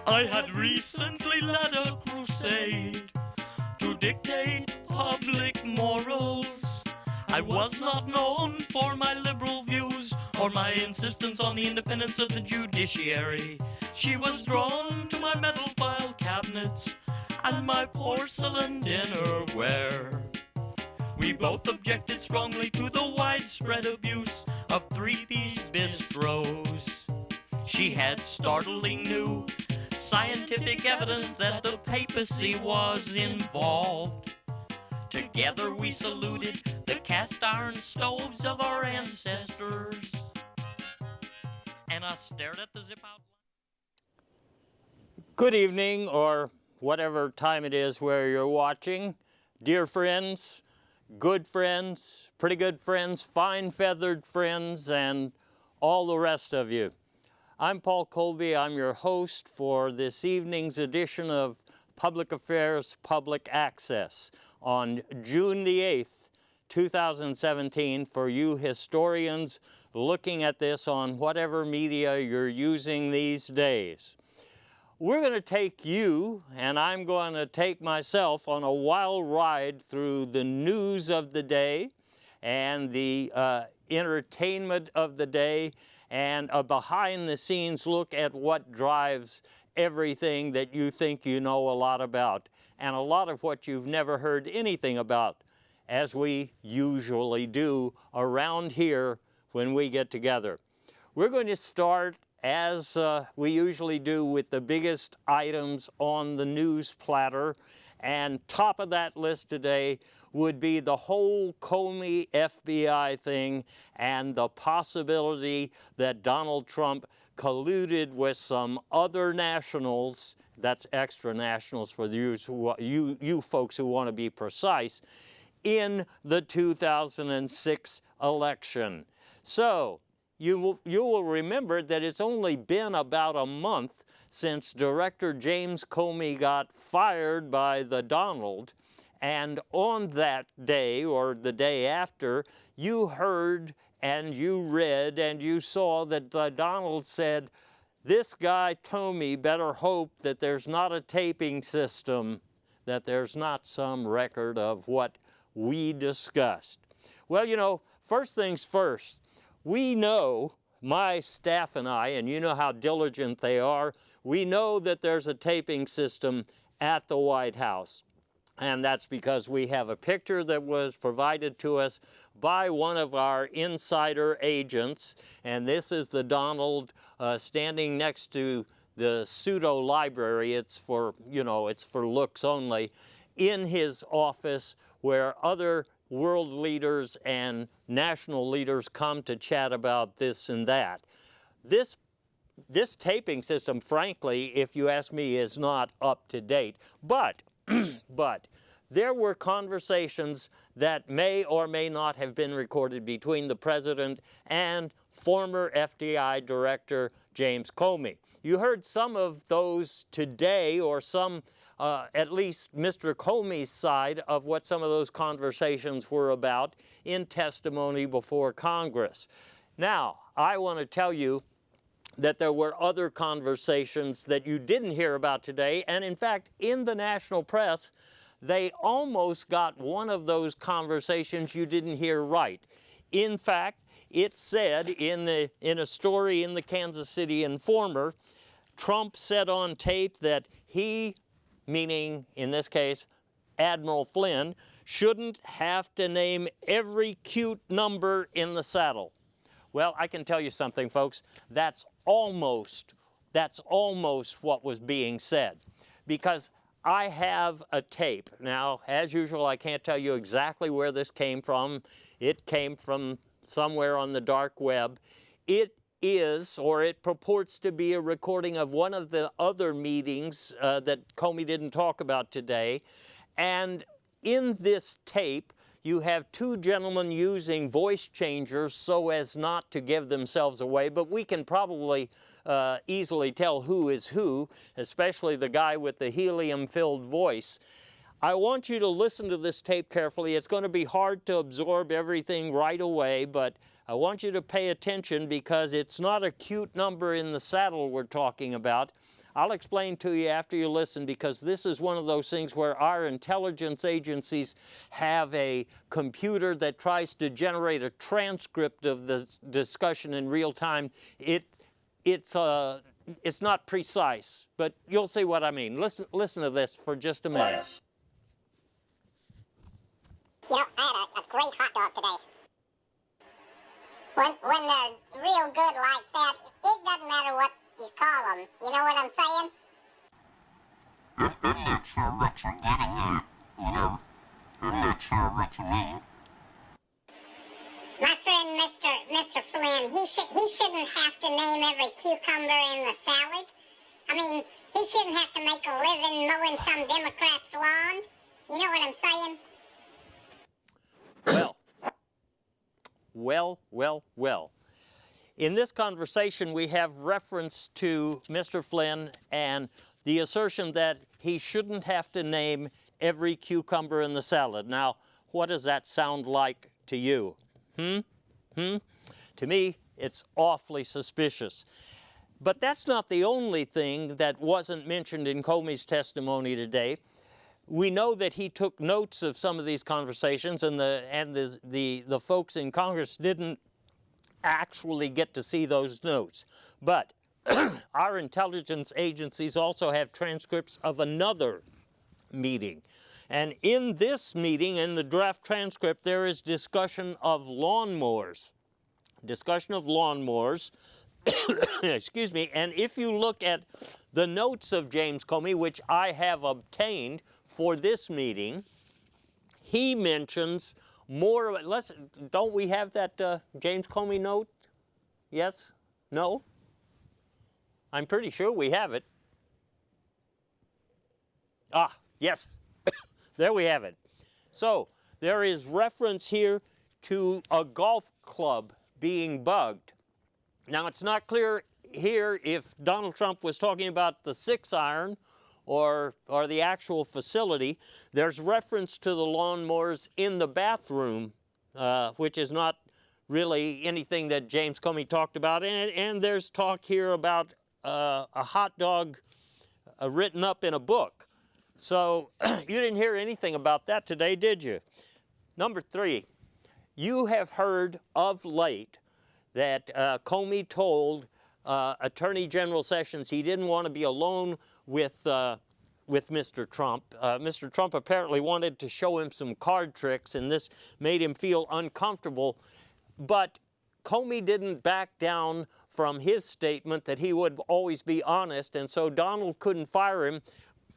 I had recently led a crusade to dictate public morals. I was not known for my liberal views or my insistence on the independence of the judiciary. She was drawn to my metal file cabinets and my porcelain dinnerware. We both objected strongly to the widespread abuse of three-piece bistros. She had startling new scientific evidence that the papacy was involved. Together we saluted the cast iron stoves of our ancestors. And I stared at the zip out. Good evening, or whatever time it is where you're watching. Dear friends, good friends, pretty good friends, fine feathered friends, and all the rest of you. I'm Paul Colby. I'm your host for this evening's edition of Public Affairs Public Access on June the 8th, 2017, for you historians looking at this on whatever media you're using these days. We're going to take you, and I'm going to take myself, on a wild ride through the news of the day and the entertainment of the day, and a behind-the-scenes look at what drives everything that you think you know a lot about, and a lot of what you've never heard anything about, as we usually do around here when we get together. We're going to start, as we usually do, with the biggest items on the news platter, and top of that list today would be the whole Comey FBI thing and the possibility that Donald Trump colluded with some other nationals, that's extra nationals for you folks who want to be precise, in the 2006 election. So, you will remember that it's only been about a month since Director James Comey got fired by the Donald, and on that day, or the day after, you heard and you read and you saw that the Donald said, this guy Comey better hope that there's not a taping system, that there's not some record of what we discussed. Well, you know, first things first, we know, my staff and I, and you know how diligent they are, we know that there's a taping system at the White House. And that's because we have a picture that was provided to us by one of our insider agents, and this is the Donald standing next to the pseudo library. It's for, you know, it's for looks only, in his office where other world leaders and national leaders come to chat about this and that. This taping system, frankly, if you ask me, is not up to date. But there were conversations that may or may not have been recorded between the president and former FBI Director James Comey. You heard some of those today, or some, at least Mr. Comey's side of what some of those conversations were about in testimony before Congress. Now, I want to tell you that there were other conversations that you didn't hear about today, and in fact, in the national press, they almost got one of those conversations you didn't hear right. In fact, it said in a story in the Kansas City Informer, Trump said on tape that he, meaning in this case Admiral Flynn, shouldn't have to name every cute number in the saddle. Well, I can tell you something, folks, that's almost what was being said, because I have a tape. Now, as usual, I can't tell you exactly where this came from. It came from somewhere on the dark web. It is, or it purports to be, a recording of one of the other meetings that Comey didn't talk about today. And in this tape, you have two gentlemen using voice changers so as not to give themselves away, but we can probably easily tell who is who, especially the guy with the helium-filled voice. I want you to listen to this tape carefully. It's going to be hard to absorb everything right away, but I want you to pay attention, because it's not a cute number in the saddle we're talking about. I'll explain to you after you listen, because this is one of those things where our intelligence agencies have a computer that tries to generate a transcript of the discussion in real time. It's not precise, but you'll see what I mean. Listen to this for just a minute. You know, I had a great hot dog today. When they're real good like that, it doesn't matter what you call them. You know what I'm saying? I'm not sure what you're getting at, you know. I'm not sure what you mean. My friend Mr. Flynn, he shouldn't have to name every cucumber in the salad. I mean, he shouldn't have to make a living mowing some Democrat's lawn. You know what I'm saying? Well. In this conversation, we have reference to Mr. Flynn and the assertion that he shouldn't have to name every cucumber in the salad. Now, what does that sound like to you? To me, it's awfully suspicious. But that's not the only thing that wasn't mentioned in Comey's testimony today. We know that he took notes of some of these conversations, and the folks in Congress didn't actually get to see those notes. But our intelligence agencies also have transcripts of another meeting. And in this meeting, in the draft transcript, there is discussion of lawnmowers. Excuse me. And if you look at the notes of James Comey, which I have obtained for this meeting, he mentions more. Don't we have that James Comey note? Yes? No? I'm pretty sure we have it. Ah, yes. There we have it. So there is reference here to a golf club being bugged. Now, it's not clear here if Donald Trump was talking about the 6-iron or the actual facility. There's reference to the lawnmowers in the bathroom, which is not really anything that James Comey talked about. And there's talk here about a hot dog written up in a book. So you didn't hear anything about that today, did you? Number 3, you have heard of late that Comey told Attorney General Sessions he didn't want to be alone with Mr. Trump. Mr. Trump apparently wanted to show him some card tricks, and this made him feel uncomfortable. But Comey didn't back down from his statement that he would always be honest, and so Donald couldn't fire him.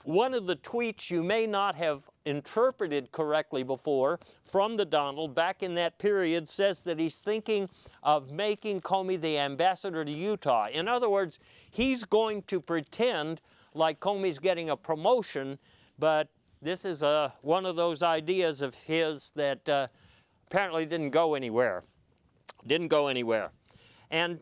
One of the tweets you may not have interpreted correctly before from the Donald back in that period says that he's thinking of making Comey the ambassador to Utah. In other words, he's going to pretend like Comey's getting a promotion, but this is one of those ideas of his that apparently didn't go anywhere. And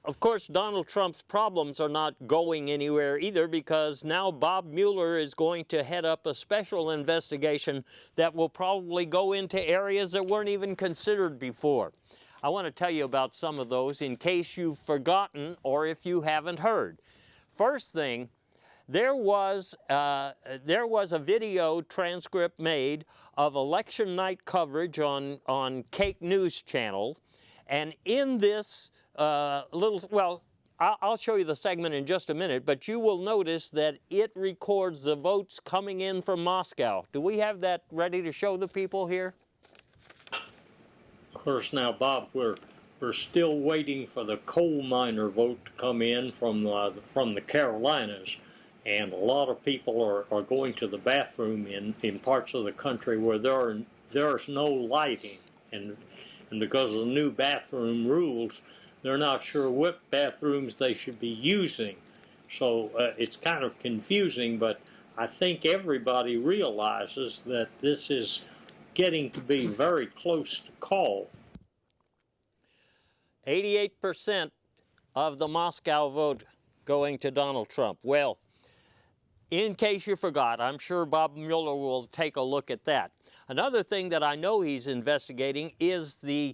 of course, Donald Trump's problems are not going anywhere either, because now Bob Mueller is going to head up a special investigation that will probably go into areas that weren't even considered before. I want to tell you about some of those in case you've forgotten or if you haven't heard. First thing, there was a video transcript made of election night coverage on Cake News Channel, and in this I'll show you the segment in just a minute, but you will notice that it records the votes coming in from Moscow. Do we have that ready to show the people here? Of course, now, Bob, we're still waiting for the coal miner vote to come in from the Carolinas, and a lot of people are going to the bathroom in parts of the country where there's no lighting, and because of the new bathroom rules, they're not sure what bathrooms they should be using. So it's kind of confusing, but I think everybody realizes that this is getting to be very close to call. 88% of the Moscow vote going to Donald Trump. Well, in case you forgot, I'm sure Bob Mueller will take a look at that. Another thing that I know he's investigating is the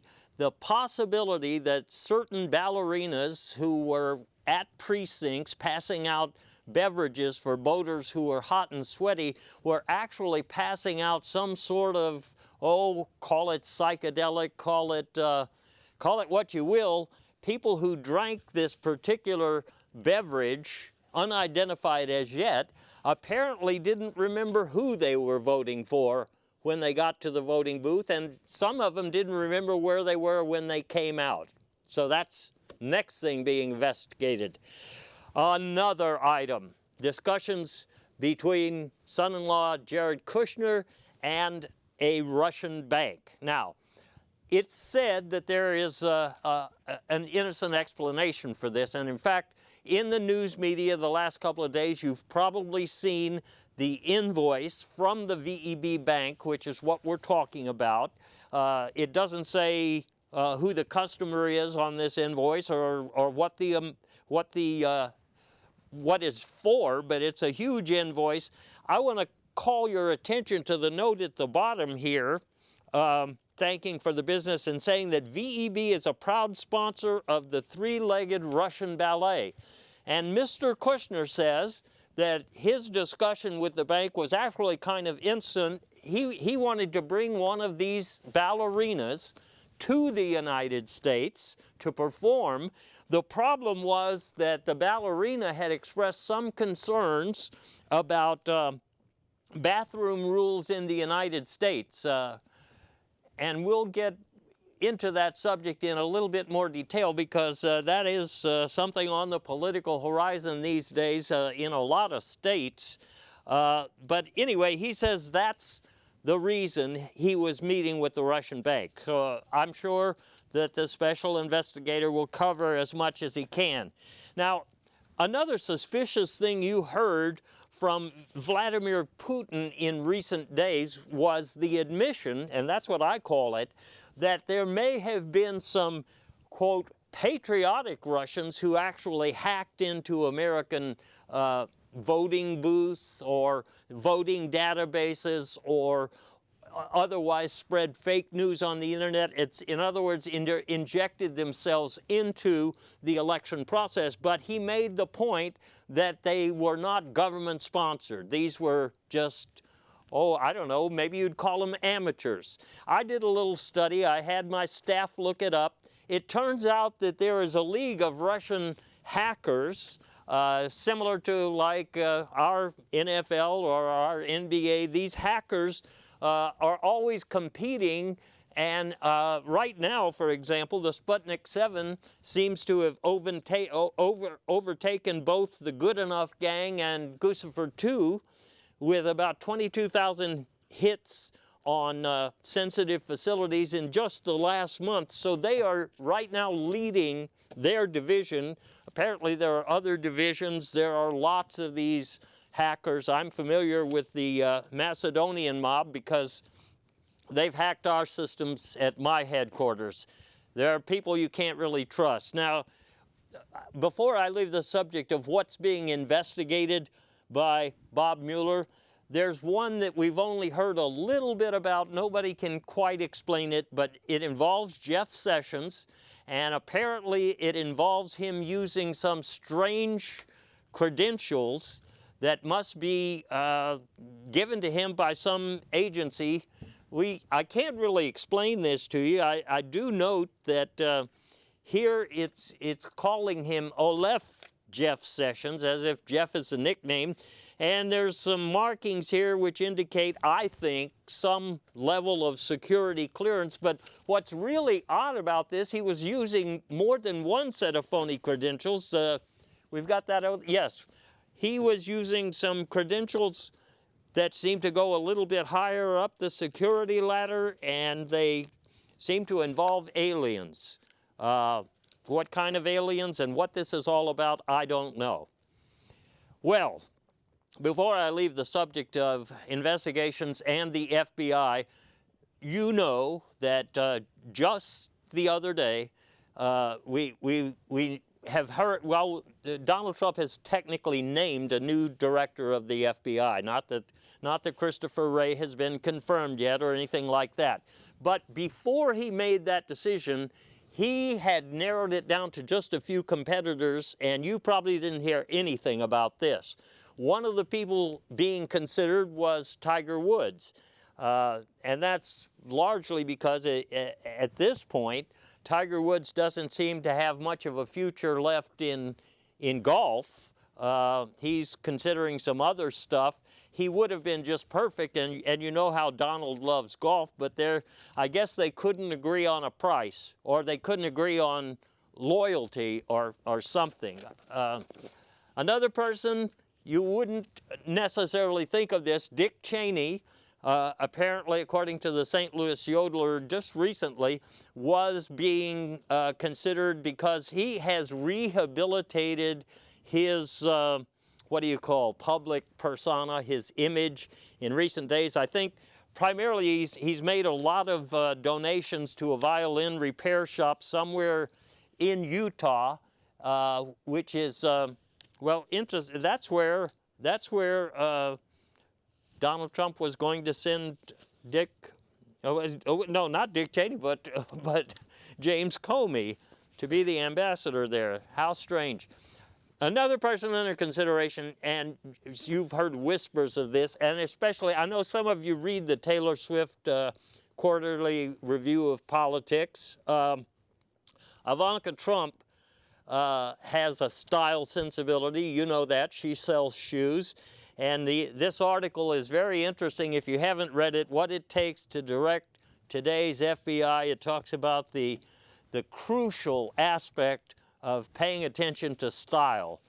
possibility that certain ballerinas who were at precincts passing out beverages for boaters who were hot and sweaty were actually passing out some sort of, oh, call it psychedelic, call it what you will. People who drank this particular beverage, unidentified as yet, apparently didn't remember who they were voting for when they got to the voting booth, and some of them didn't remember where they were when they came out. So that's next thing being investigated. Another item, discussions between son-in-law Jared Kushner and a Russian bank. Now, it's said that there is an innocent explanation for this, and in fact, in the news media the last couple of days, you've probably seen the invoice from the VEB Bank, which is what we're talking about. It doesn't say who the customer is on this invoice or what is for, but it's a huge invoice. I want to call your attention to the note at the bottom here, thanking for the business and saying that VEB is a proud sponsor of the three-legged Russian ballet. And Mr. Kushner says that his discussion with the bank was actually kind of instant. He wanted to bring one of these ballerinas to the United States to perform. The problem was that the ballerina had expressed some concerns about bathroom rules in the United States. And we'll get into that subject in a little bit more detail because that is something on the political horizon these days in a lot of states. But anyway, he says that's the reason he was meeting with the Russian bank. So I'm sure that the special investigator will cover as much as he can. Now, another suspicious thing you heard from Vladimir Putin in recent days was the admission, and that's what I call it, that there may have been some, quote, patriotic Russians who actually hacked into American voting booths or voting databases or otherwise spread fake news on the internet. It's, in other words, injected themselves into the election process. But he made the point that they were not government sponsored. These were just, oh, I don't know, maybe you'd call them amateurs. I did a little study. I had my staff look it up. It turns out that there is a league of Russian hackers similar to like our NFL or our NBA. These hackers are always competing, and right now, for example, the Sputnik 7 seems to have overtaken both the Good Enough Gang and Guccifer 2 with about 22,000 hits on sensitive facilities in just the last month. So they are right now leading their division. Apparently there are other divisions. There are lots of these hackers. I'm familiar with the Macedonian mob because they've hacked our systems at my headquarters. There are people you can't really trust. Now, before I leave the subject of what's being investigated by Bob Mueller, there's one that we've only heard a little bit about. Nobody can quite explain it, but it involves Jeff Sessions, and apparently it involves him using some strange credentials that must be given to him by some agency. I can't really explain this to you. I do note that here it's calling him Olef Jeff Sessions, as if Jeff is a nickname. And there's some markings here which indicate, I think, some level of security clearance. But what's really odd about this, he was using more than one set of phony credentials. We've got that out. Yes, he was using some credentials that seem to go a little bit higher up the security ladder, and they seem to involve aliens. What kind of aliens and what this is all about, I don't know. Well, before I leave the subject of investigations and the FBI, you know that just the other day we have heard, well, Donald Trump has technically named a new director of the FBI. Not that Christopher Wray has been confirmed yet or anything like that. But before he made that decision, he had narrowed it down to just a few competitors, and you probably didn't hear anything about this. One of the people being considered was Tiger Woods. And that's largely because at this point, Tiger Woods doesn't seem to have much of a future left in golf. He's considering some other stuff. He would have been just perfect, and you know how Donald loves golf, but I guess they couldn't agree on a price, or they couldn't agree on loyalty or something. Another person, you wouldn't necessarily think of this, Dick Cheney, apparently, according to the St. Louis Yodeler just recently, was being considered because he has rehabilitated his, what do you call, public persona, his image in recent days. I think primarily he's made a lot of donations to a violin repair shop somewhere in Utah, which is, well, interesting. That's where Donald Trump was going to send not Dick Cheney, but James Comey to be the ambassador there. How strange. Another person under consideration, and you've heard whispers of this, and especially, I know some of you read the Taylor Swift quarterly review of politics. Ivanka Trump has a style sensibility. You know that. She sells shoes. And this article is very interesting. If you haven't read it, What It Takes to Direct Today's FBI, it talks about the crucial aspect of paying attention to style,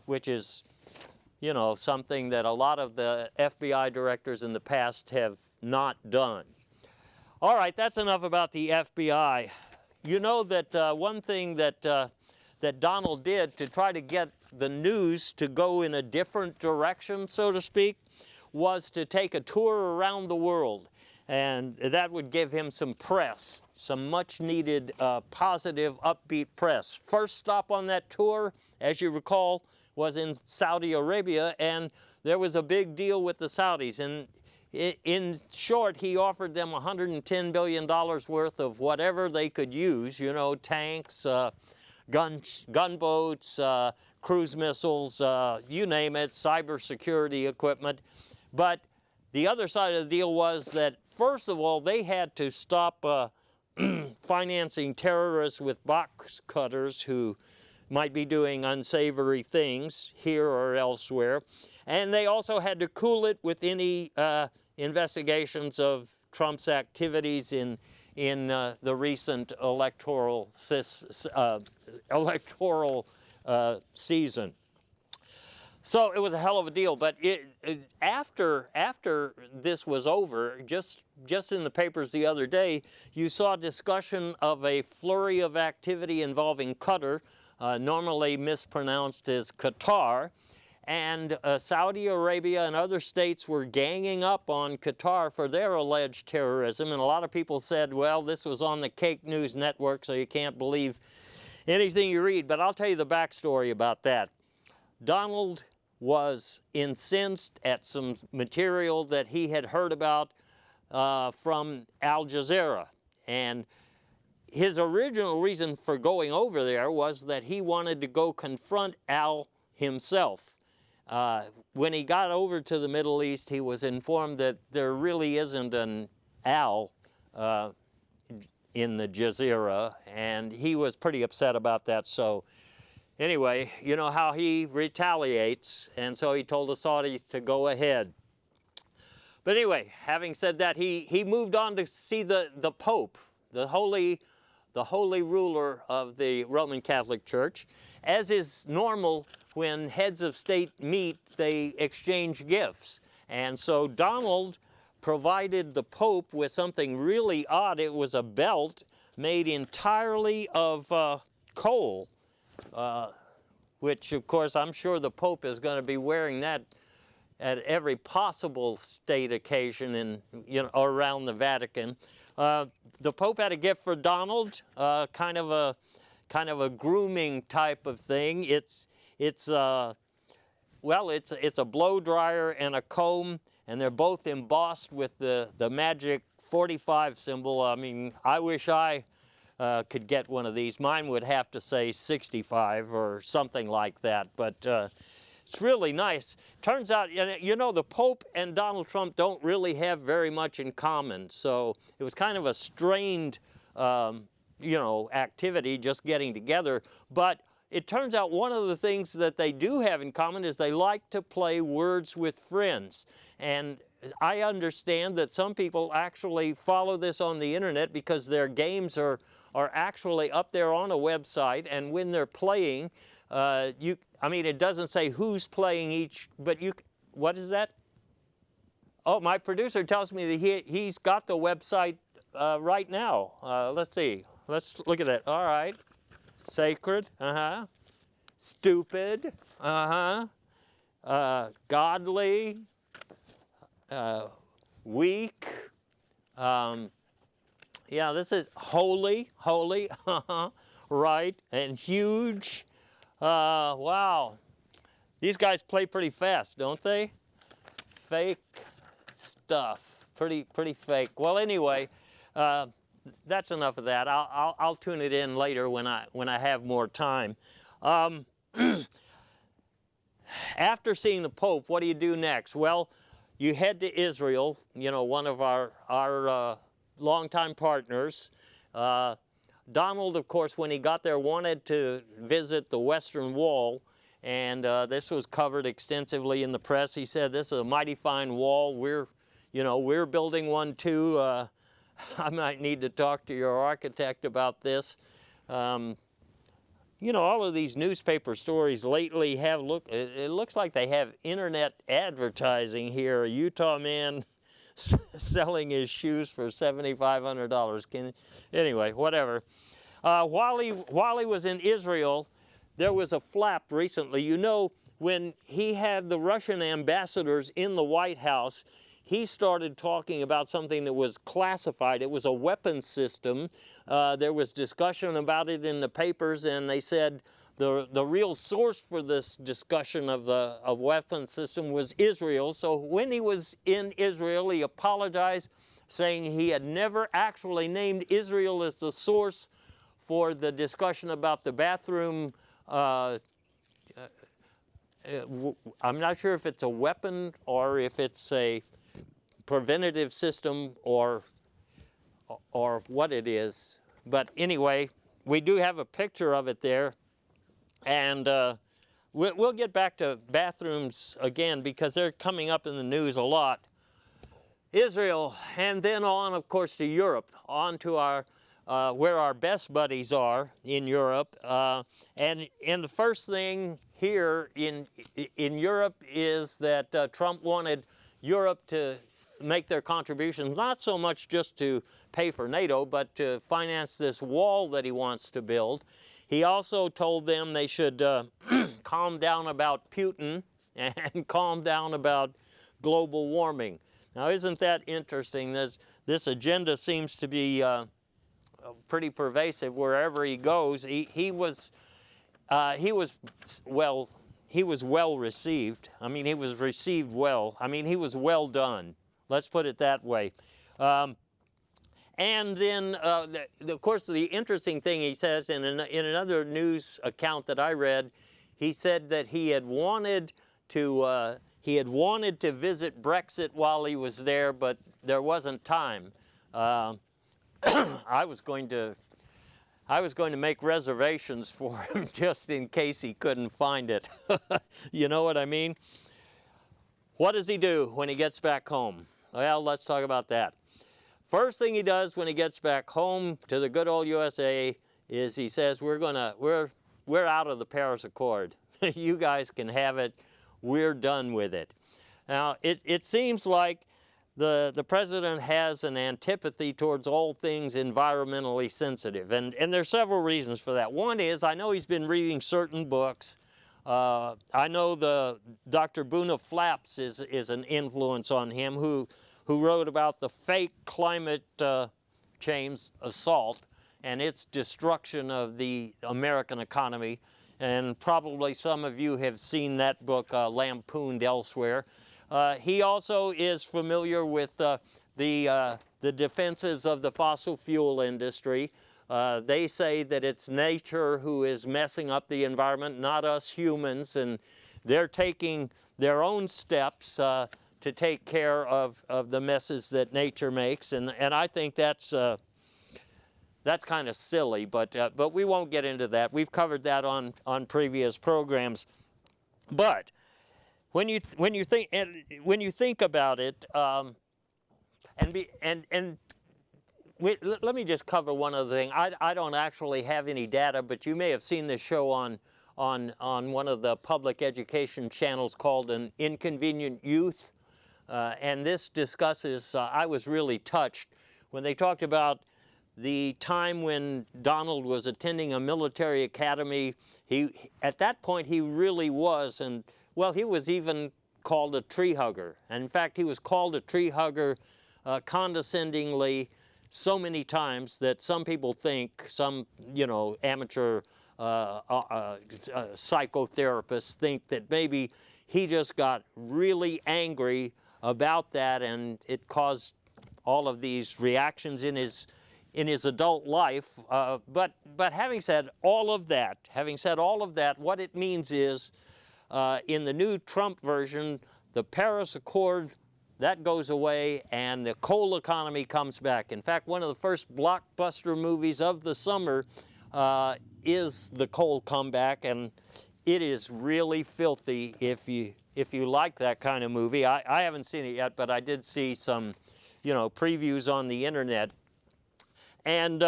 which is, you know, something that a lot of the FBI directors in the past have not done. All right, that's enough about the FBI. You know that one thing that Donald did to try to get the news to go in a different direction, so to speak, was to take a tour around the world. And that would give him some press, some much needed positive, upbeat press. First stop on that tour, as you recall, was in Saudi Arabia, and there was a big deal with the Saudis. And in short, he offered them $110 billion worth of whatever they could use, you know, tanks, gunboats, cruise missiles, you name it, cybersecurity equipment. But the other side of the deal was that, first of all, they had to stop financing terrorists with box cutters who might be doing unsavory things here or elsewhere. And they also had to cool it with any investigations of Trump's activities in the recent electoral season. So it was a hell of a deal. But after this was over, just in the papers the other day, you saw discussion of a flurry of activity involving Qatar, normally mispronounced as Qatar. And Saudi Arabia and other states were ganging up on Qatar for their alleged terrorism. And a lot of people said, well, this was on the Cake News Network, so you can't believe anything you read. But I'll tell you the backstory about that. Donald was incensed at some material that he had heard about from Al Jazeera. And his original reason for going over there was that he wanted to go confront Al himself. When he got over to the Middle East, he was informed that there really isn't an Al in the Jazeera, and he was pretty upset about that. So anyway, you know how he retaliates, and so he told the Saudis to go ahead. But anyway, having said that, he moved on to see the Pope, the holy ruler of the Roman Catholic Church. As is normal, when heads of state meet, they exchange gifts. And so Donald provided the Pope with something really odd. It was a belt made entirely of coal, which, of course, I'm sure the Pope is going to be wearing that at every possible state occasion in, around the Vatican. The Pope had a gift for Donald, kind of a grooming type of thing. It's a blow dryer and a comb, and they're both embossed with the magic 45 symbol. I mean, I wish I could get one of these. Mine would have to say 65 or something like that, but it's really nice. Turns out, you know, the Pope and Donald Trump don't really have very much in common, so it was kind of a strained, you know, activity just getting together. But it turns out one of the things that they do have in common is they like to play words with friends. And I understand that some people actually follow this on the internet because their games are actually up there on a website, and when they're playing, I mean, it doesn't say who's playing each, but what is that? Oh, my producer tells me that he's got the website right now. Let's see. Let's look at it. All right. Sacred. Uh-huh. Stupid. Uh-huh. Godly. Weak. Yeah, this is holy. Uh-huh. Right. And huge. Wow. These guys play pretty fast, don't they? Fake stuff. Pretty fake. Well, anyway, that's enough of that. I'll tune it in later when I have more time. After seeing the Pope, what do you do next? Well, you head to Israel. You know, one of our longtime partners. Donald, of course, when he got there, wanted to visit the Western Wall, and this was covered extensively in the press. He said, "This is a mighty fine wall. We're building one too. I might need to talk to your architect about this." You know, all of these newspaper stories lately it looks like they have internet advertising here. A Utah man selling his shoes for $7,500. Anyway, whatever. While he was in Israel, there was a flap recently. You know, when he had the Russian ambassadors in the White House, he started talking about something that was classified. It was a weapons system. There was discussion about it in the papers, and they said the real source for this discussion of weapons system was Israel. So when he was in Israel, he apologized, saying he had never actually named Israel as the source for the discussion about the bathroom. I'm not sure if it's a weapon or if it's a preventative system or what it is. But anyway, we do have a picture of it there. And we'll get back to bathrooms again because they're coming up in the news a lot. Israel, and then on, of course, to Europe, on to where our best buddies are in Europe. And the first thing here in Europe is that Trump wanted Europe to make their contributions, not so much just to pay for NATO, but to finance this wall that he wants to build. He also told them they should calm down about Putin and calm down about global warming. Now, isn't that interesting? This agenda seems to be pretty pervasive wherever he goes. He was well received. I mean, he was received well. I mean, he was well done. Let's put it that way. And then, of course, the interesting thing he says in another news account that I read, he said that he had wanted to visit Brexit while he was there, but there wasn't time. I was going to make reservations for him just in case he couldn't find it. You know what I mean? What does he do when he gets back home? Well, let's talk about that. First thing he does when he gets back home to the good old USA is he says, we're out of the Paris Accord. You guys can have it. We're done with it. Now, it seems like the president has an antipathy towards all things environmentally sensitive, and there's several reasons for that. One is, I know he's been reading certain books. I know Dr. Boona Flaps is an influence on him, who wrote about the fake climate change assault and its destruction of the American economy. And probably some of you have seen that book lampooned elsewhere. He also is familiar with the defenses of the fossil fuel industry. They say that it's nature who is messing up the environment, not us humans, and they're taking their own steps to take care of the messes that nature makes, and I think that's kind of silly, but we won't get into that. We've covered that on previous programs. But when you think about it, let me just cover one other thing. I don't actually have any data, but you may have seen this show on one of the public education channels called An Inconvenient Youth. And this discusses, I was really touched when they talked about the time when Donald was attending a military academy. At that point, he really was, and well, he was even called a tree hugger. And in fact, he was called a tree hugger condescendingly so many times that some people think, some, amateur psychotherapists think that maybe he just got really angry about that, and it caused all of these reactions in his adult life. But having said all of that, what it means is, in the new Trump version, the Paris Accord, that goes away, and the coal economy comes back. In fact, one of the first blockbuster movies of the summer is the coal comeback, and it is really filthy if you like that kind of movie. I haven't seen it yet, but I did see some, previews on the internet. And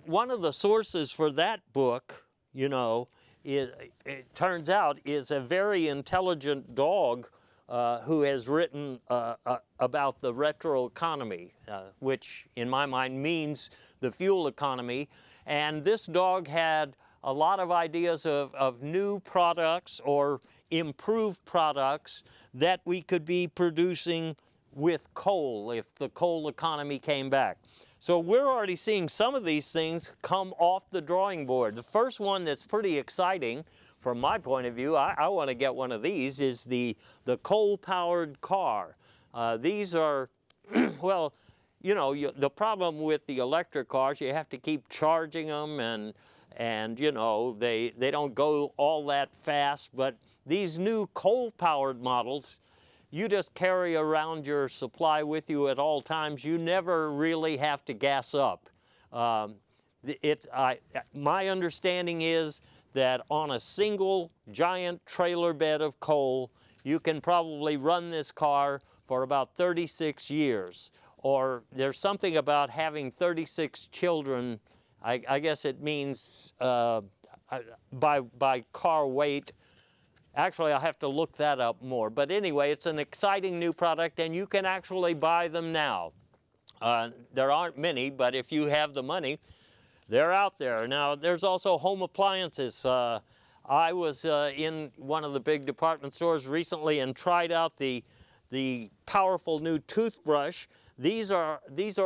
one of the sources for that book, it turns out is a very intelligent dog who has written about the retro economy, which in my mind means the fuel economy. And this dog had a lot of ideas of new products or improved products that we could be producing with coal if the coal economy came back. So we're already seeing some of these things come off the drawing board. The first one that's pretty exciting from my point of view, I want to get one of these, is the coal-powered car. These are, well, the problem with the electric cars, you have to keep charging them, and they don't go all that fast. But these new coal-powered models, you just carry around your supply with you at all times. You never really have to gas up. My understanding is that on a single giant trailer bed of coal, you can probably run this car for about 36 years. Or there's something about having 36 children. I guess it means by car weight. Actually, I'll have to look that up more. But anyway, it's an exciting new product, and you can actually buy them now. There aren't many, but if you have the money, they're out there. Now, there's also home appliances. I was in one of the big department stores recently and tried out the powerful new toothbrush. These are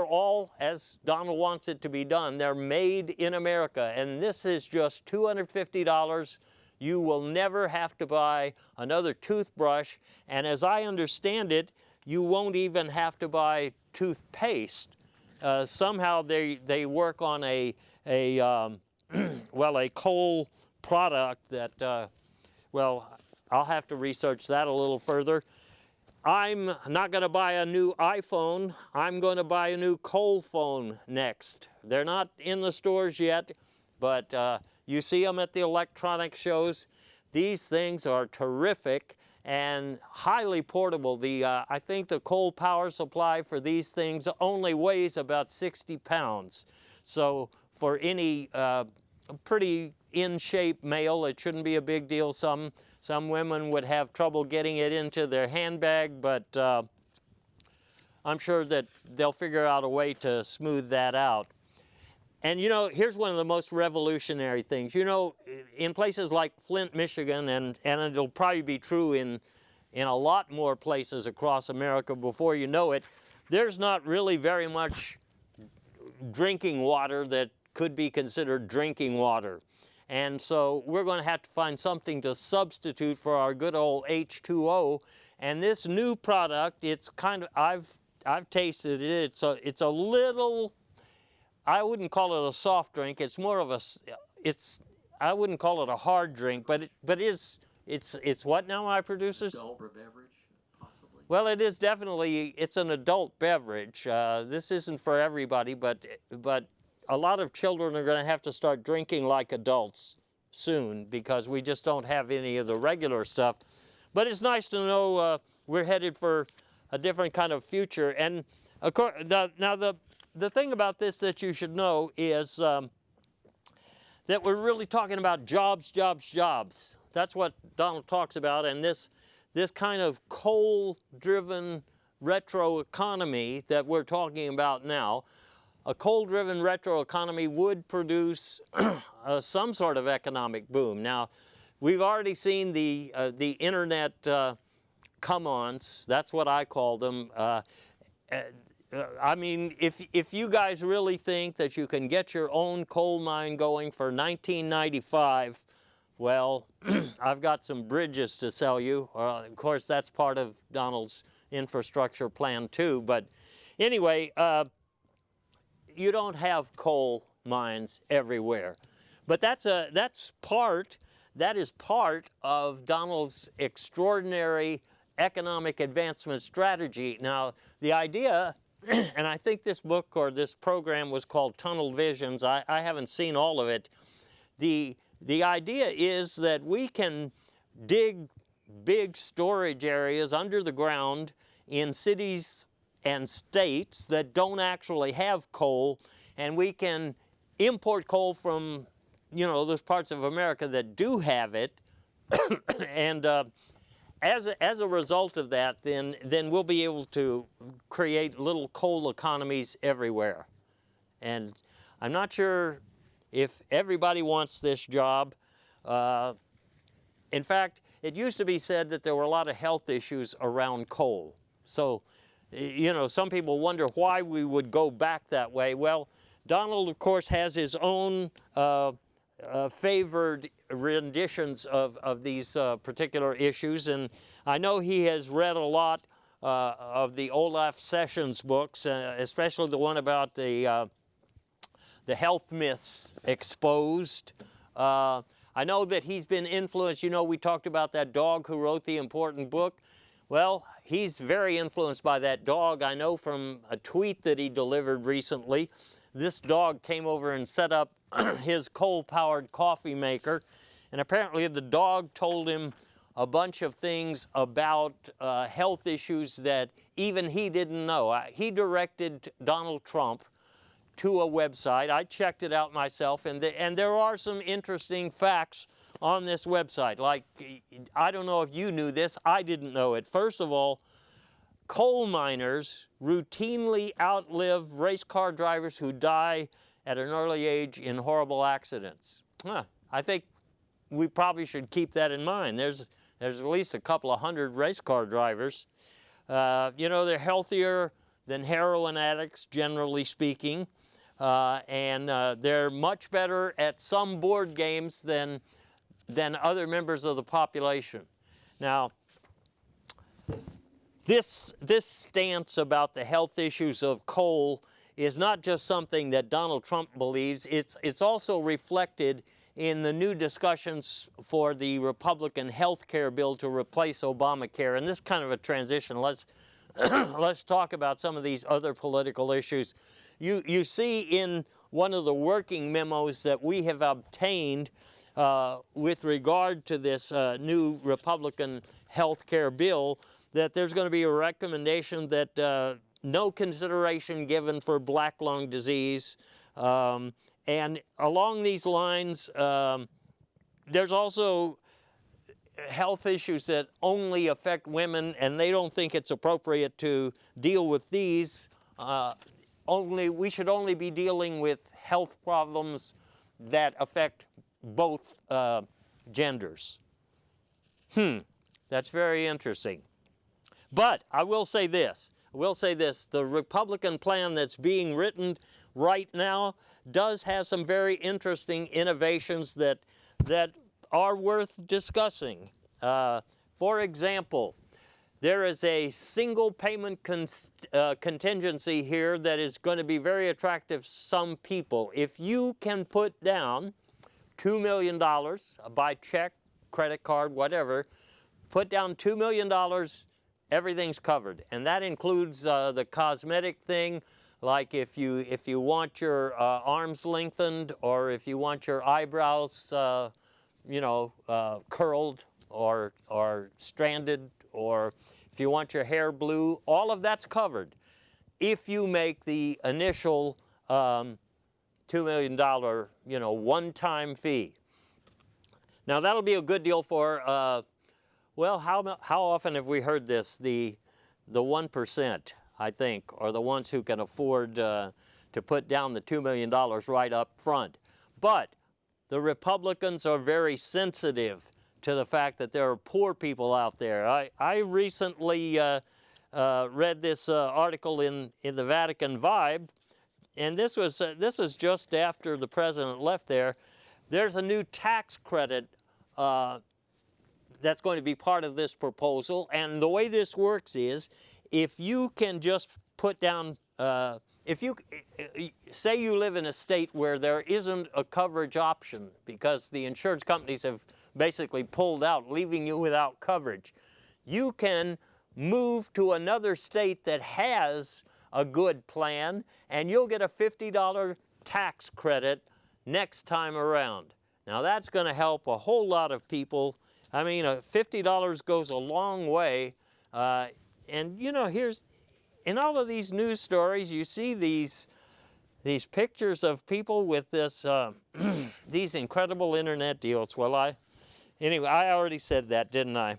all, as Donald wants it to be done, they're made in America, and this is just $250. You will never have to buy another toothbrush, and as I understand it, you won't even have to buy toothpaste. Somehow they work on a coal product that, I'll have to research that a little further. I'm not going to buy a new iPhone. I'm going to buy a new coal phone next. They're not in the stores yet, but you see them at the electronics shows. These things are terrific and highly portable. I think the coal power supply for these things only weighs about 60 pounds. So for any pretty in-shape male, it shouldn't be a big deal. Some women would have trouble getting it into their handbag, but I'm sure that they'll figure out a way to smooth that out. And here's one of the most revolutionary things. In places like Flint, Michigan, and it'll probably be true in a lot more places across America before you know it, there's not really very much drinking water that could be considered drinking water. And so we're going to have to find something to substitute for our good old H2O. And this new product, it's kind of, I've tasted it. It's a little, I wouldn't call it a soft drink. It's more of a, I wouldn't call it a hard drink, but it's what now, my producers? Adult beverage, possibly. Well, it is definitely, it's an adult beverage. This isn't for everybody, but a lot of children are going to have to start drinking like adults soon because we just don't have any of the regular stuff. But it's nice to know we're headed for a different kind of future. And of course, now the thing about this that you should know is that we're really talking about jobs, jobs, jobs. That's what Donald talks about, and this kind of coal-driven retro economy that we're talking about now, a coal-driven retro economy would produce some sort of economic boom. Now, we've already seen the internet come-ons. That's what I call them. I mean, if you guys really think that you can get your own coal mine going for 1995, well, I've got some bridges to sell you. Of course, that's part of Donald's infrastructure plan too. But anyway, you don't have coal mines everywhere. But that is part of Donald's extraordinary economic advancement strategy. Now, the idea, and I think this book or this program was called Tunnel Visions. I haven't seen all of it. The idea is that we can dig big storage areas under the ground in cities and states that don't actually have coal, and we can import coal from, you know, those parts of America that do have it, and as a result of that, then we'll be able to create little coal economies everywhere. And I'm not sure if everybody wants this job. In fact, it used to be said that there were a lot of health issues around coal. So, you know, some people wonder why we would go back that way. Well, Donald, of course, has his own favored renditions of these particular issues, and I know he has read a lot of the Olaf Sessions books, especially the one about the health myths exposed. I know that he's been influenced. You know, we talked about that dog who wrote the important book. Well, he's very influenced by that dog. I know from a tweet that he delivered recently. This dog came over and set up his coal-powered coffee maker, and apparently the dog told him a bunch of things about health issues that even he didn't know. He directed Donald Trump to a website. I checked it out myself, and there are some interesting facts on this website. Like, I don't know if you knew this, I didn't know it. First of all, coal miners routinely outlive race car drivers who die at an early age in horrible accidents. I think we probably should keep that in mind. There's at least a couple of hundred race car drivers. You know, they're healthier than heroin addicts, generally speaking, and they're much better at some board games than other members of the population. Now, this stance about the health issues of coal is not just something that Donald Trump believes, it's also reflected in the new discussions for the Republican health care bill to replace Obamacare. And this kind of a transition, let's talk about some of these other political issues. You see in one of the working memos that we have obtained with regard to this new Republican health care bill that there's going to be a recommendation that no consideration given for black lung disease. And along these lines, there's also health issues that only affect women, and they don't think it's appropriate to deal with these. We should only be dealing with health problems that affect both genders. That's very interesting. But I will say this. The Republican plan that's being written right now does have some very interesting innovations that are worth discussing. For example, there is a single payment contingency here that is going to be very attractive to some people. If you can put down $2 million by check, credit card, whatever, put down $2 million, everything's covered. And that includes the cosmetic thing, like if you want your arms lengthened, or if you want your eyebrows, curled or stranded, or if you want your hair blue, all of that's covered if you make the initial $2 million, one-time fee. Now that'll be a good deal for, well, how often have we heard this? The 1%, I think, or the ones who can afford to put down the $2 million right up front. But the Republicans are very sensitive to the fact that there are poor people out there. I recently read this article in the Vatican Vibe, and this was just after the president left there. There's a new tax credit that's going to be part of this proposal, and the way this works is, if you can just put down, if you say you live in a state where there isn't a coverage option because the insurance companies have basically pulled out, leaving you without coverage, you can move to another state that has a good plan, and you'll get a $50 tax credit next time around. Now that's going to help a whole lot of people. I mean, $50 goes a long way. And here's, in all of these news stories, you see these pictures of people with this these incredible internet deals. Well, anyway, I already said that, didn't I?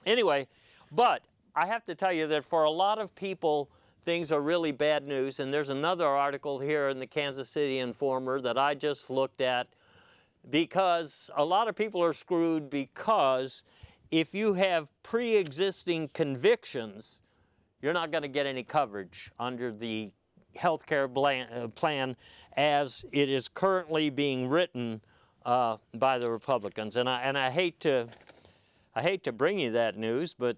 Anyway, but I have to tell you that for a lot of people, things are really bad news. And there's another article here in the Kansas City Informer that I just looked at, because a lot of people are screwed because if you have pre-existing convictions, you're not going to get any coverage under the health care plan as it is currently being written by the Republicans. And I hate to bring you that news, but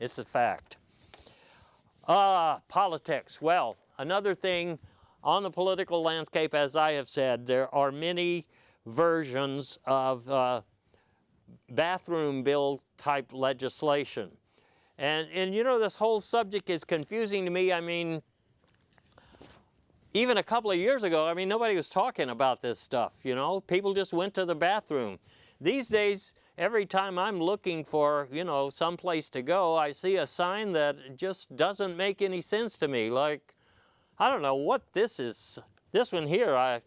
it's a fact. Politics. Well, another thing on the political landscape, as I have said, there are many versions of bathroom bill type legislation. And this whole subject is confusing to me. I mean, even a couple of years ago, nobody was talking about this stuff, People just went to the bathroom. These days, every time I'm looking for, some place to go, I see a sign that just doesn't make any sense to me. Like, I don't know what this is. This one here, I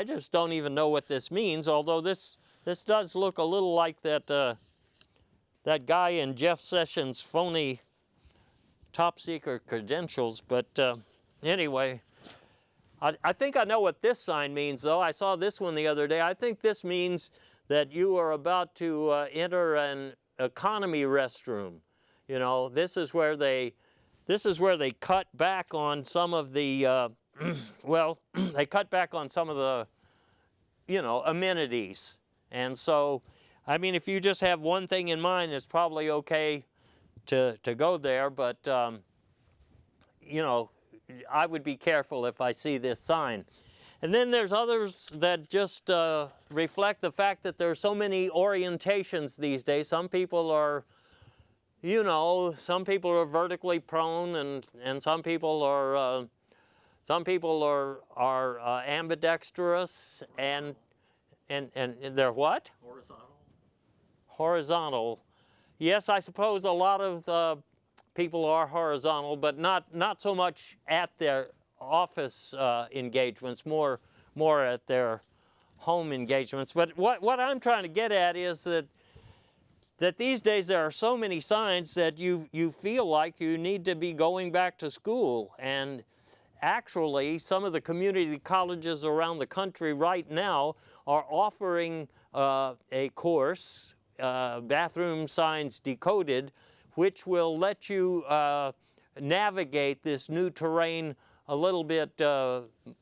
just don't even know what this means, although this does look a little like that guy in Jeff Sessions' phony top-secret credentials. But anyway, I think I know what this sign means, though. I saw this one the other day. I think this means that you are about to enter an economy restroom. This is where they cut back on some of the well, they cut back on some of the amenities. And so, if you just have one thing in mind, it's probably okay to go there, but I would be careful if I see this sign. And then there's others that just reflect the fact that there are so many orientations these days. Some people are, some people are vertically prone, and some people are ambidextrous, and they're what? Horizontal. Horizontal. Yes, I suppose a lot of people are horizontal, but not so much at their office engagements, more at their home engagements. But what I'm trying to get at is that these days there are so many signs that you feel like you need to be going back to school. And actually, some of the community colleges around the country right now are offering a course, Bathroom Signs Decoded, which will let you navigate this new terrain a little bit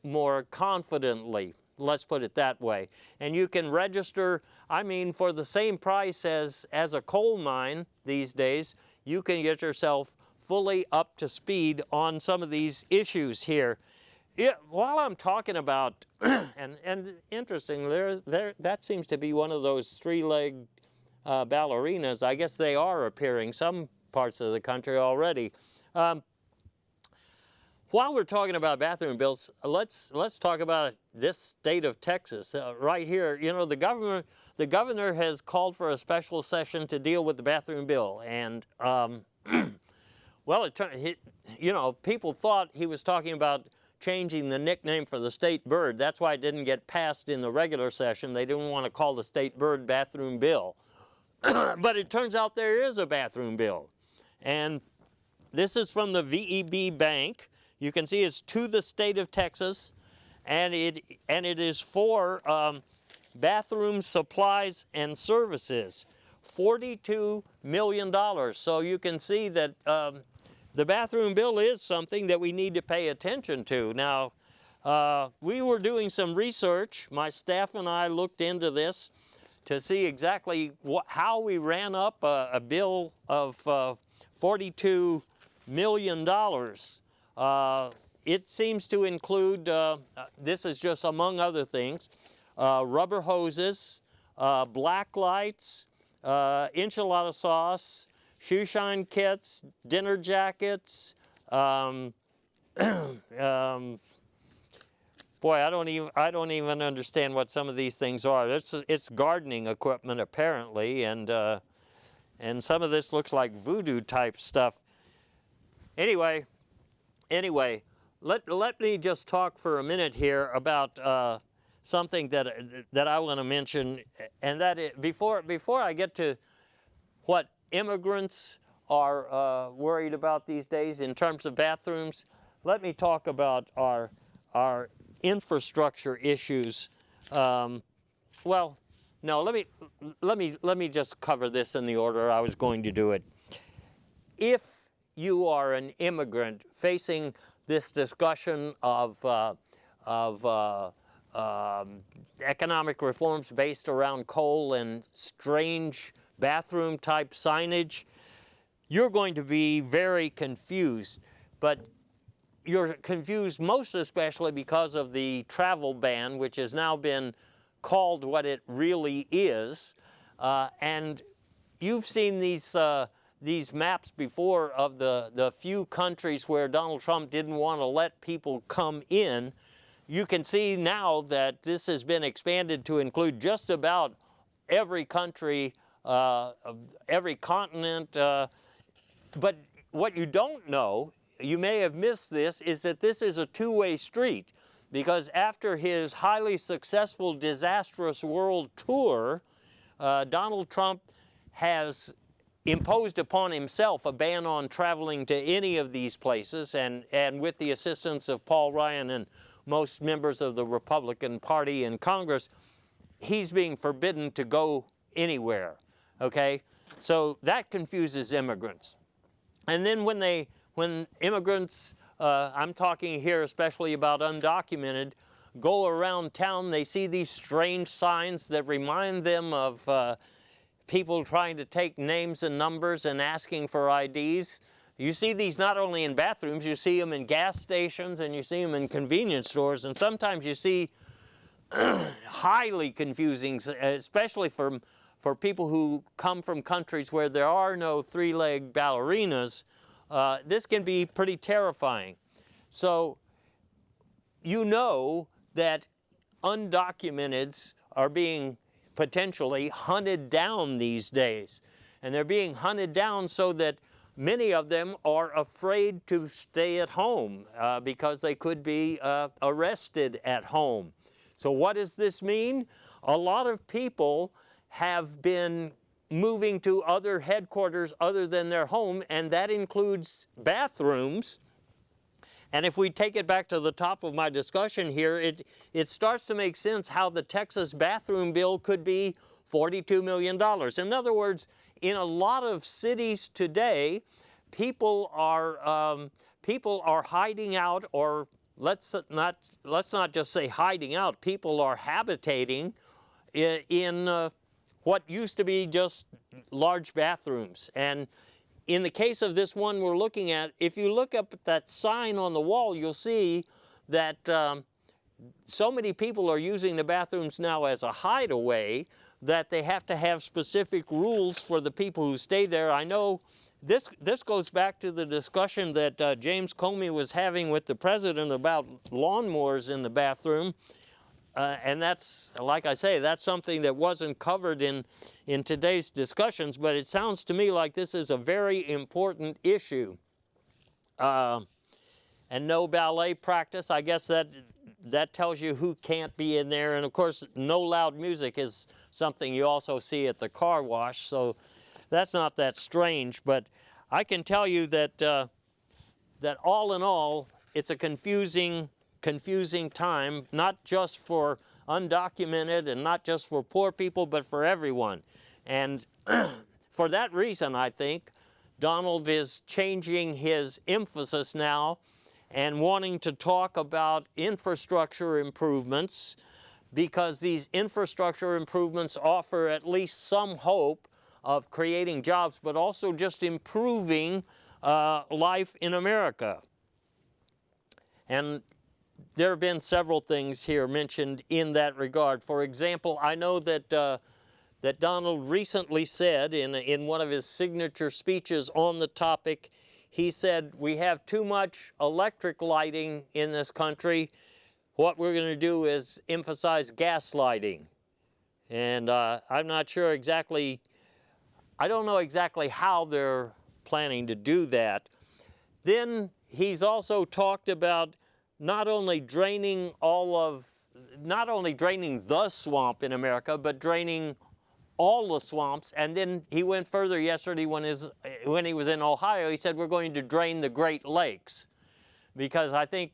more confidently. let's put it that way. And you can register, I mean, for the same price as a coal mine these days, you can get yourself fully up to speed on some of these issues here. While I'm talking about, and interesting, that seems to be one of those three-legged ballerinas. I guess they are appearing some parts of the country already. While we're talking about bathroom bills, let's talk about this state of Texas right here. You know, the governor has called for a special session to deal with the bathroom bill, and well, you know, people thought he was talking about changing the nickname for the state bird. That's why it didn't get passed in the regular session. They didn't want to call the state bird bathroom bill. But it turns out there is a bathroom bill. And this is from the VEB Bank. You can see it's to the state of Texas, and it is for bathroom supplies and services, $42 million. So you can see that the bathroom bill is something that we need to pay attention to. Now, we were doing some research. My staff and I looked into this to see exactly how we ran up a bill of $42 million. It seems to include, this is just among other things, rubber hoses, black lights, enchilada sauce, shoe shine kits, dinner jackets, boy, I don't even understand what some of these things are. It's gardening equipment apparently, and some of this looks like voodoo type stuff. Anyway, let me just talk for a minute here about something that I want to mention, and that is, before I get to what immigrants are worried about these days in terms of bathrooms, let me talk about our infrastructure issues. Well, no, let me just cover this in the order I was going to do it. If you are an immigrant facing this discussion of economic reforms based around coal and strange bathroom type signage, you're going to be very confused. But you're confused most especially because of the travel ban, which has now been called what it really is. And you've seen these maps before of the few countries where Donald Trump didn't want to let people come in. You can see now that this has been expanded to include just about every country, every continent. But what you don't know, you may have missed this, is that this is a two-way street, because after his highly successful, disastrous world tour, Donald Trump has imposed upon himself a ban on traveling to any of these places, and with the assistance of Paul Ryan and most members of the Republican Party in Congress, he's being forbidden to go anywhere, okay? So that confuses immigrants. And then when immigrants, I'm talking here especially about undocumented, go around town, they see these strange signs that remind them of people trying to take names and numbers and asking for IDs. You see these not only in bathrooms, you see them in gas stations, and you see them in convenience stores, and sometimes you see highly confusing, especially for people who come from countries where there are no three-legged ballerinas. This can be pretty terrifying. So you know that undocumenteds are being potentially hunted down these days. And they're being hunted down so that many of them are afraid to stay at home because they could be arrested at home. So what does this mean? A lot of people have been moving to other headquarters other than their home, and that includes bathrooms. And if we take it back to the top of my discussion here, it starts to make sense how the Texas bathroom bill could be $42 million. In other words, in a lot of cities today, people are hiding out or let's not just say hiding out. People are habitating in what used to be just large bathrooms. And in the case of this one we're looking at, if you look up at that sign on the wall, you'll see that so many people are using the bathrooms now as a hideaway that they have to have specific rules for the people who stay there. I know this goes back to the discussion that James Comey was having with the president about lawnmowers in the bathroom. And that's, like I say, that's something that wasn't covered in today's discussions, but it sounds to me like this is a very important issue. And no ballet practice, I guess that tells you who can't be in there. And of course, no loud music is something you also see at the car wash, so that's not that strange. But I can tell you that, that all in all, it's a confusing time, not just for undocumented and not just for poor people, but for everyone. And for that reason, I think, Donald is changing his emphasis now and wanting to talk about infrastructure improvements, because these infrastructure improvements offer at least some hope of creating jobs, but also just improving life in America. And there have been several things here mentioned in that regard. For example, I know that that Donald recently said in one of his signature speeches on the topic, he said, we have too much electric lighting in this country. What we're going to do is emphasize gas lighting. And I'm not sure exactly, I don't know exactly how they're planning to do that. Then he's also talked about not only draining the swamp in America, but draining all the swamps. And then he went further yesterday when he was in Ohio. He said we're going to drain the Great Lakes, because I think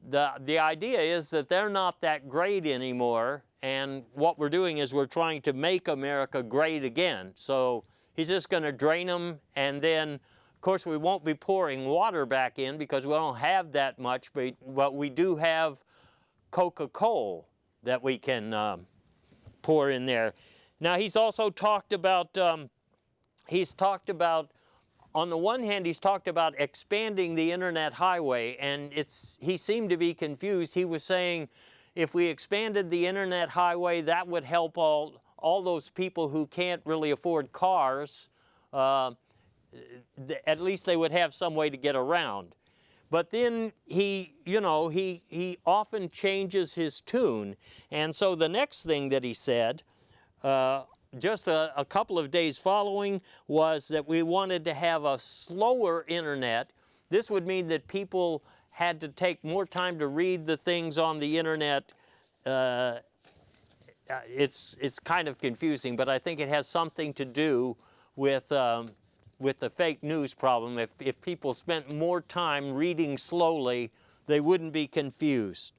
the idea is that they're not that great anymore, and what we're doing is we're trying to make America great again. So he's just going to drain them, and then of course we won't be pouring water back in because we don't have that much, but we do have Coca-Cola that we can pour in there. Now he's also talked about, on the one hand, he's talked about expanding the internet highway, and he seemed to be confused. He was saying if we expanded the internet highway, that would help all those people who can't really afford cars. At least they would have some way to get around. But then he often changes his tune. And so the next thing that he said, just a couple of days following, was that we wanted to have a slower internet. This would mean that people had to take more time to read the things on the internet. It's kind of confusing, but I think it has something to do with the fake news problem. If people spent more time reading slowly, they wouldn't be confused.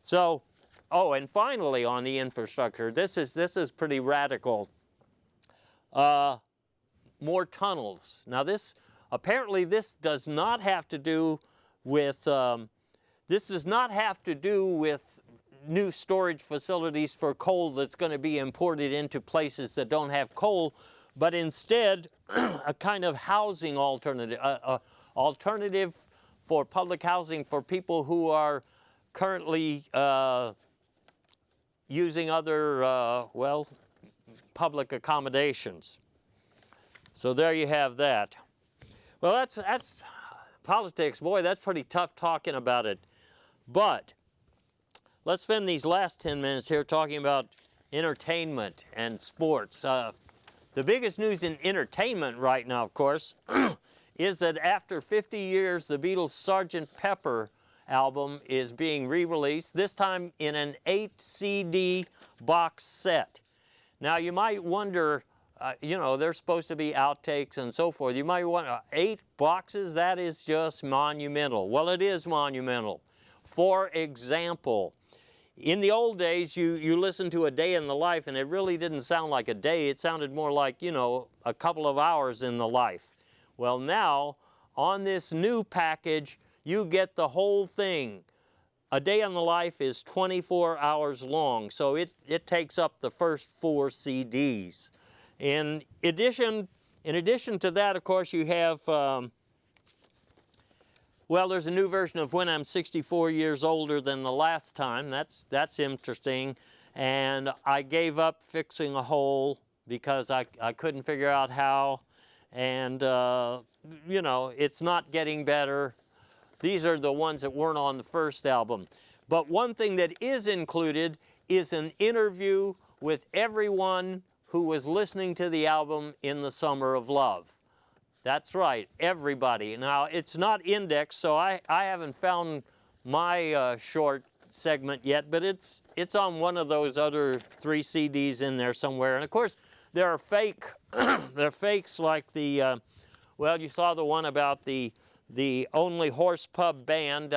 So, oh, and finally on the infrastructure, this is pretty radical. More tunnels. Now apparently this does not have to do with new storage facilities for coal that's going to be imported into places that don't have coal, but instead a kind of housing alternative, alternative for public housing for people who are currently using other, public accommodations. So there you have that. Well, that's politics. Boy, that's pretty tough talking about it. But let's spend these last 10 minutes here talking about entertainment and sports. The biggest news in entertainment right now, of course, is that after 50 years, the Beatles' Sgt. Pepper album is being re-released, this time in an 8-CD box set. Now, you might wonder, there's supposed to be outtakes and so forth. You might wonder, 8 boxes? That is just monumental. Well, it is monumental. For example, in the old days, you listened to A Day in the Life, and it really didn't sound like a day. It sounded more like, a couple of hours in the life. Well, now, on this new package, you get the whole thing. A Day in the Life is 24 hours long, so it takes up the first 4 CDs. In addition to that, of course, you have, well, there's a new version of When I'm 64 Years Older Than the Last Time. That's interesting. And I gave up fixing a hole because I couldn't figure out how. And, you know, it's not getting better. These are the ones that weren't on the first album. But one thing that is included is an interview with everyone who was listening to the album in the Summer of Love. That's right, everybody. Now, it's not indexed, so I haven't found my short segment yet, but it's on one of those other 3 CDs in there somewhere. And of course, there are fake, there are fakes like the, well, you saw the one about the Only Horse Pub Band.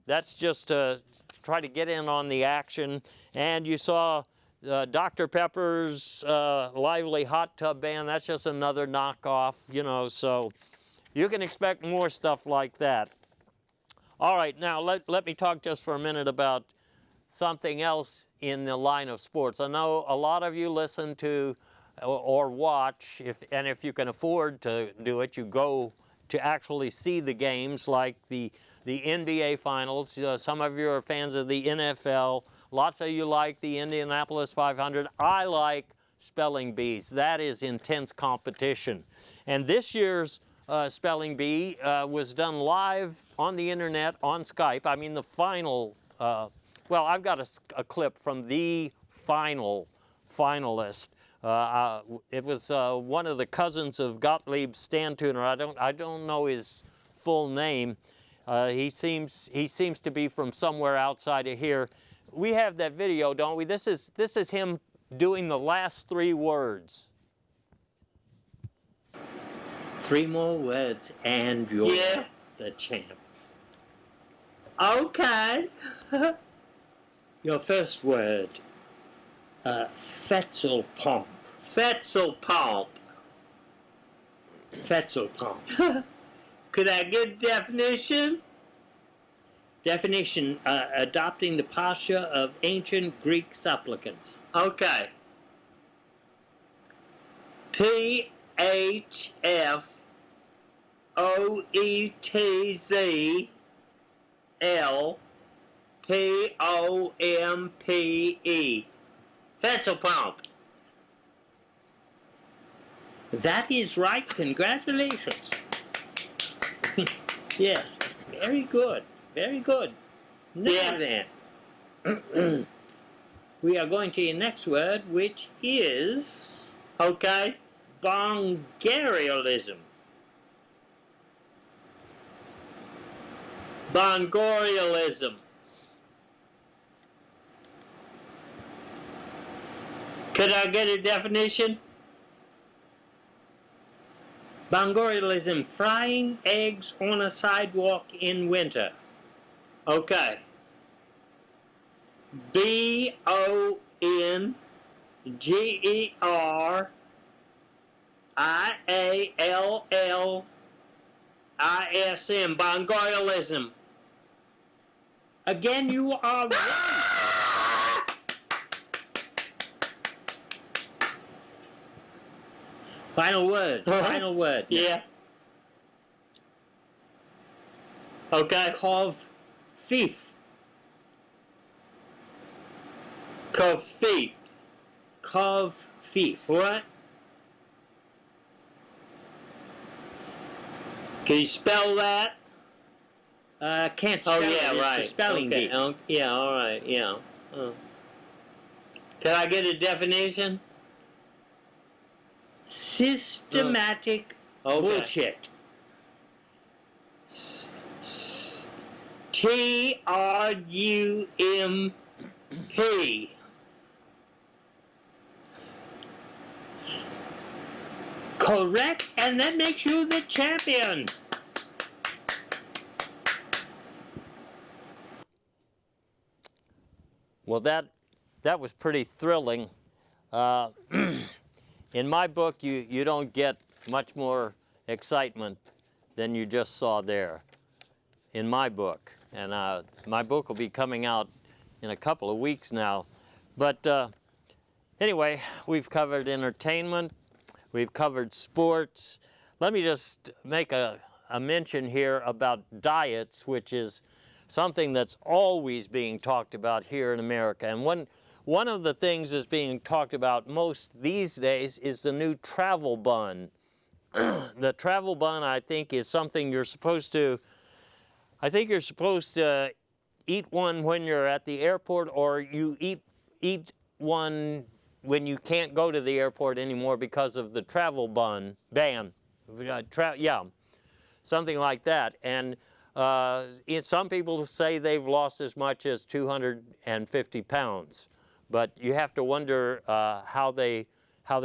That's just to try to get in on the action. And you saw Dr. Pepper's Lively Hot Tub Band. That's just another knockoff, you know, so you can expect more stuff like that. All right, now let me talk just for a minute about something else in the line of sports. I know a lot of you listen to or watch, and if you can afford to do it, you go to actually see the games like the NBA Finals. Some of you are fans of the NFL. Lots of you like the Indianapolis 500. I like Spelling Bees. That is intense competition. And this year's Spelling Bee was done live on the internet, on Skype. I mean, the final, well, I've got a clip from the final finalist. It was one of the cousins of Gottlieb Stantuner. I don't know his full name. He seems to be from somewhere outside of here. We have that video, don't we? This is him doing the last 3 words. 3 more words and you're the champ. Okay. Your first word. Fetzelpomp. Fetzelpomp. Fetzelpomp. Could I get a definition? Definition, adopting the posture of ancient Greek supplicants. Okay. P-H-F-O-E-T-Z-L-P-O-M-P-E. Fetzelpomp. That is right. Congratulations. Yes. Very good. Very good. Now then, we are going to your next word, which is, okay, Bongarialism. Bongarialism. Could I get a definition? Bongarialism, frying eggs on a sidewalk in winter. Okay. B-O-N-G-E-R-I-A-L-L-I-S-M. Bongarialism. Again, you are right. Final word. Final word. Yeah. Okay. Kov-feef. Kov-feef. Kov-feef. What? Can you spell that? Can't spell it. Yeah, It's right. a spelling bee. Yeah, all right, yeah. Can I get a definition? Systematic bullshit. T-R-U-M-P. Correct, and that makes you the champion. Well, that was pretty thrilling. In my book, you don't get much more excitement than you just saw there. In my book. And my book will be coming out in a couple of weeks now. But anyway, we've covered entertainment, we've covered sports. Let me just make a mention here about diets, which is something that's always being talked about here in America. And one of the things that's being talked about most these days is the new travel bun. The travel bun, I think, is something you're supposed to, I think you're supposed to eat one when you're at the airport, or you eat one when you can't go to the airport anymore because of the travel ban. Yeah, something like that. And some people say they've lost as much as 250 pounds, but you have to wonder how they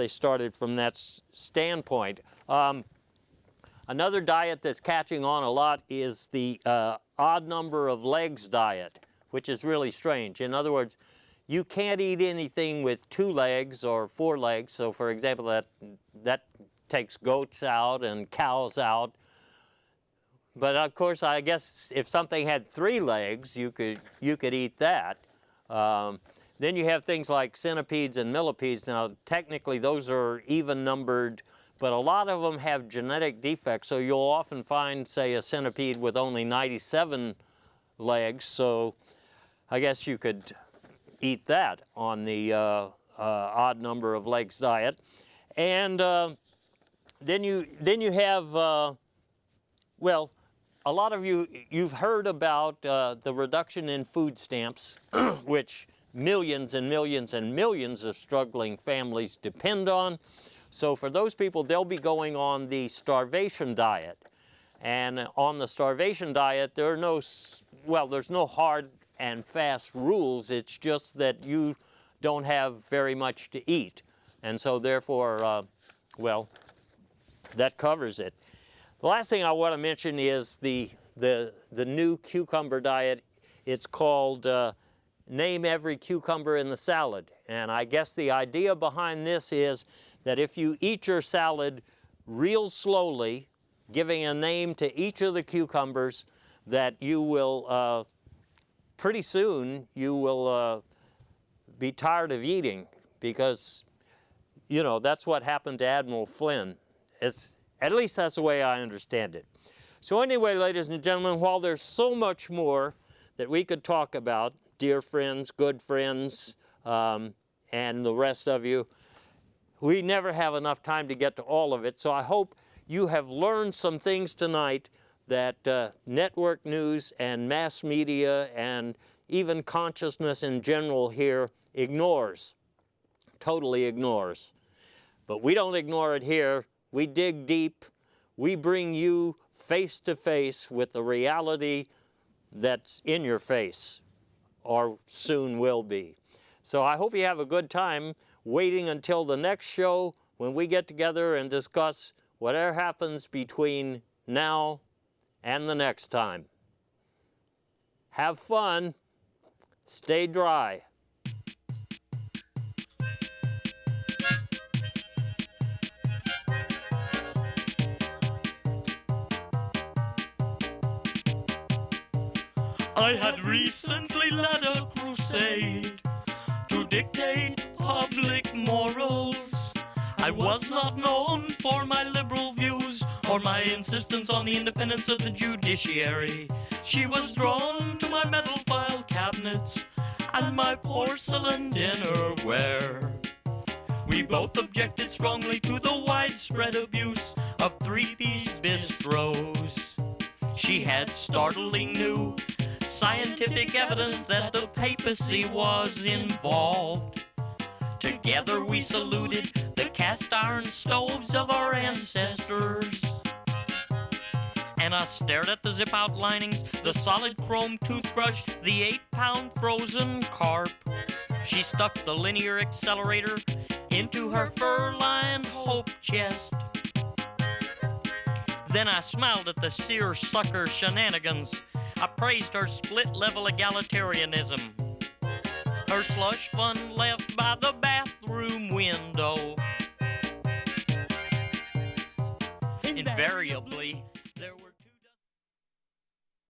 started from that standpoint. Another diet that's catching on a lot is the odd number of legs diet, which is really strange. In other words, you can't eat anything with 2 legs or 4 legs. So for example, that takes goats out and cows out. But of course, I guess if something had 3 legs, you could eat that. Then you have things like centipedes and millipedes. Now, technically, those are even numbered, but a lot of them have genetic defects. So you'll often find, say, a centipede with only 97 legs. So I guess you could eat that on the odd number of legs diet. And then you have, well, a lot of you've heard about the reduction in food stamps, which millions and millions and millions of struggling families depend on. So for those people, they'll be going on the starvation diet. And on the starvation diet, there's no hard and fast rules. It's just that you don't have very much to eat. And so therefore, well, that covers it. The last thing I want to mention is the new cucumber diet. It's called Name Every Cucumber in the Salad. And I guess the idea behind this is that if you eat your salad real slowly, giving a name to each of the cucumbers, that you will, pretty soon, you will be tired of eating, because, you know, that's what happened to Admiral Flynn. At least that's the way I understand it. So anyway, ladies and gentlemen, while there's so much more that we could talk about, dear friends, good friends, and the rest of you, we never have enough time to get to all of it. So I hope you have learned some things tonight that network news and mass media and even consciousness in general here ignores, totally ignores. But we don't ignore it here. We dig deep. We bring you face to face with the reality that's in your face, or soon will be. So I hope you have a good time waiting until the next show, when we get together and discuss whatever happens between now and the next time. Have fun. Stay dry. I had recently led a crusade to dictate public morals. I was not known for my liberal views or my insistence on the independence of the judiciary. She was drawn to my metal file cabinets and my porcelain dinnerware. We both objected strongly to the widespread abuse of three-piece bistros. She had startling new scientific evidence that the papacy was involved. Together we saluted the cast iron stoves of our ancestors. And I stared at the zip out linings, the solid chrome toothbrush, the 8-pound frozen carp. She stuck the linear accelerator into her fur-lined hope chest. Then I smiled at the seersucker shenanigans. I praised her split-level egalitarianism. Her slush fund left by the bathroom window. Invariably,